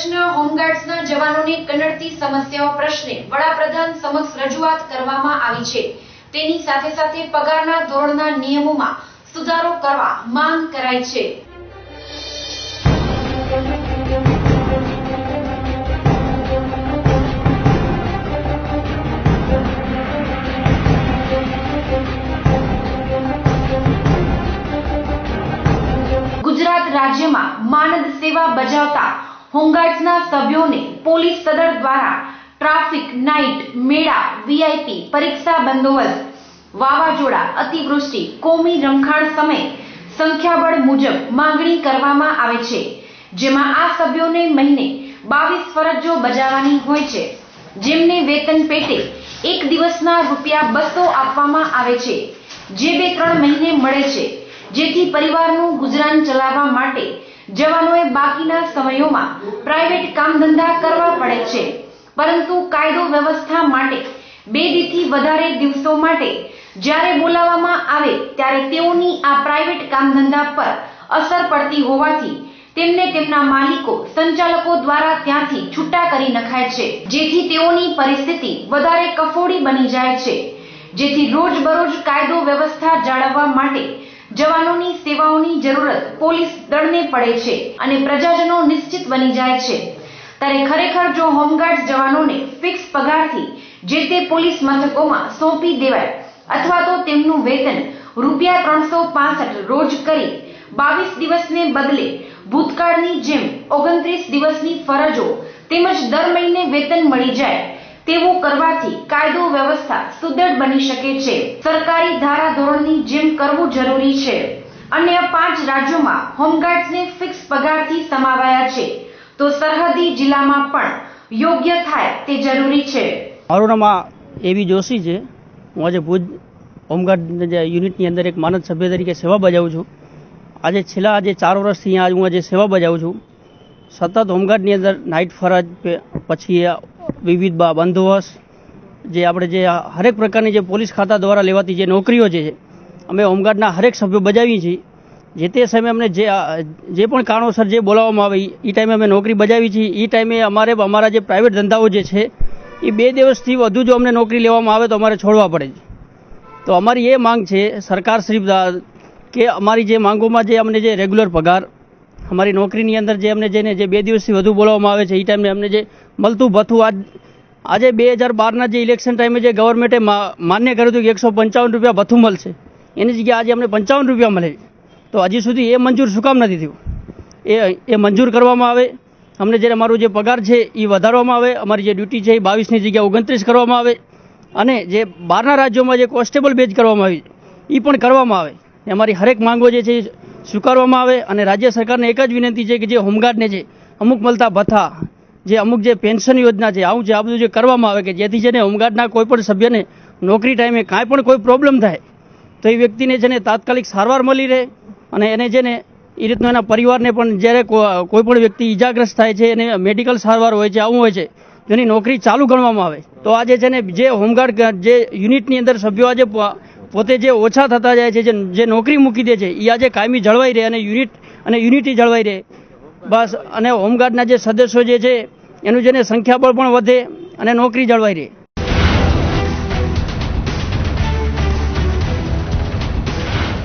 કચ્છના હોમગાર્ડ્સના જવાનોને કનડતી સમસ્યાઓ પ્રશ્ને વડાપ્રધાન સમક્ષ રજૂઆત કરવામાં આવી છે। તેની સાથે સાથે પગારના ધોરણના નિયમોમાં સુધારો કરવા માંગ કરાઈ છે। ગુજરાત રાજ્યમાં માનદ સેવા બજાવતા હોમગાર્ડ્સના સભ્યોને પોલીસ સદળ દ્વારા ટ્રાફિક, નાઇટ, મેળા, વીઆઈપી, પરીક્ષા બંદોબસ્ત, વાવાઝોડા, અતિવૃષ્ટિ, કોમી રમખાણ સમયે સંખ્યાબળ મુજબ માંગણી કરવામાં આવે છે, જેમાં આ સભ્યોને મહિને 22 ફરજો બજાવવાની હોય છે, જેમને વેતન પેટે એક દિવસના ₹200 આપવામાં આવે છે, જે 2-3 મહિને મળે છે, જેથી પરિવારનું ગુજરાન ચલાવવા માટે જવાનોએ બાકીના સમયોમાં પ્રાઇવેટ કામ ધંધા કરવા પડે છે। પરંતુ કાયદો વ્યવસ્થા માટે 2 થી વધારે દિવસો માટે જ્યારે બોલાવવામાં આવે ત્યારે તેઓની આ પ્રાઇવેટ કામ ધંધા પર અસર પડતી હોવાથી તેમને તેમના માલિકો, સંચાલકો દ્વારા ત્યાંથી છૂટા કરી નખાય છે, જેથી તેઓની પરિસ્થિતિ વધારે કફોડી બની જાય છે, જેથી રોજબરોજ કાયદો વ્યવસ્થા જાળવવા માટે જવાનોની સેવાઓની જરૂરત પોલીસ દળને પડે છે અને પ્રજાજનો નિશ્ચિત બની જાય છે। ત્યારે ખરેખર જો હોમગાર્ડ જવાનોને ફિક્સ પગારથી જે તે પોલીસ મથકોમાં સોંપી દેવાય અથવા તો તેમનું વેતન ₹365 રોજ કરી 22 દિવસને બદલે ભૂતકાળની જેમ 29 દિવસની ફરજો તેમજ દર મહિને વેતન મળી જાય તેવું કરવાથી કાયદો વ્યવસ્થા સુદૃઢ બની શકે છે। સરકારી ધારા ધોરણની જેમ કરવું જરૂરી છે। અન્ય 5 રાજ્યોમાં હોમગાર્ડ્સને ફિક્સ પગારથી સમાવાયા છે, તો સરહદી જિલ્લામાં પણ યોગ્ય થાય તે જરૂરી છે। મારું નામ એવી જોશી છે। હું આજે ભુજ હોમગાર્ડ યુનિટની અંદર એક માનદ સભ્ય તરીકે સેવા બજાવું છું। છેલ્લા 4 વર્ષથી અહીંયા હું આજે સેવા બજાવું છું। સતત હોમગાર્ડની અંદર નાઇટ ફરજ, પછી વિવિધ બંદોબસ્ત, જે આપણે જે હરેક પ્રકારની જે પોલીસ ખાતા દ્વારા લેવાતી જે નોકરીઓ છે, અમે હોમગાર્ડના હરેક સભ્યો બજાવીએ છીએ। જે તે સમયે અમને જે પણ કારણોસર જે બોલાવવામાં આવે એ ટાઈમે અમે નોકરી બજાવી છીએ। એ ટાઈમે અમારા જે પ્રાઇવેટ ધંધાઓ જે છે એ 2 દિવસથી વધુ જો અમને નોકરી લેવામાં આવે તો અમારે છોડવા પડે છે। તો અમારી એ માંગ છે સરકારશ્રી કે અમારી જે માંગોમાં જે અમને જે રેગ્યુલર પગાર, અમારી નોકરીની અંદર જે અમને જે 2 દિવસથી વધુ બોલાવવામાં આવે છે એ ટાઈમે અમને જે મળતું ભથ્થું આજે 2012ના જે ઇલેક્શન ટાઈમે જે ગવર્મેન્ટે માન્ય કર્યું હતું કે ₹155 ભથ્થું મળશે, એની જગ્યાએ આજે અમને ₹55 મળે, તો હજી સુધી એ મંજૂર શું કામ નથી થયું? એ મંજૂર કરવામાં આવે, અમને જ્યારે અમારો જે પગાર છે એ વધારવામાં આવે, અમારી જે ડ્યુટી છે એ 22ની જગ્યાએ 29 કરવામાં આવે, અને જે બહારના રાજ્યોમાં જે કોન્સ્ટેબલ બેચ કરવામાં આવી એ પણ કરવામાં આવે। અમારી હરેક માંગો જે છે એ સ્વીકારવામાં આવે। અને રાજ્ય સરકારને એક જ વિનંતી છે કે જે હોમગાર્ડને છે અમુક મળતા ભથ્થા, જે અમુક જે પેન્શન યોજના છે, આ બધું જે કરવામાં આવે કે જેથી છે ને હોમગાર્ડના કોઈ પણ સભ્યને નોકરી ટાઈમે કાંઈ પણ કોઈ પ્રોબ્લેમ થાય તો એ વ્યક્તિને છે ને તાત્કાલિક સારવાર મળી રહે, અને એને છે ને એ રીતનું એના પરિવારને પણ જ્યારે કોઈ પણ વ્યક્તિ ઈજાગ્રસ્ત થાય છે, એને મેડિકલ સારવાર હોય છે, આવું હોય છે, જેની નોકરી ચાલુ ગણવામાં આવે। તો આજે છે ને જે હોમગાર્ડ જે યુનિટની અંદર સભ્યો આજે પોતે જે ઓછા થતા જાય છે, જે નોકરી મૂકી દે છે, એ આજે કાયમી જળવાઈ રહે અને યુનિટી જળવાઈ રહે બસ। અને હોમગાર્ડના જે સદસ્યો જે છે એનું જેને સંખ્યાબળ પણ વધે અને નોકરી જળવાઈ રહે।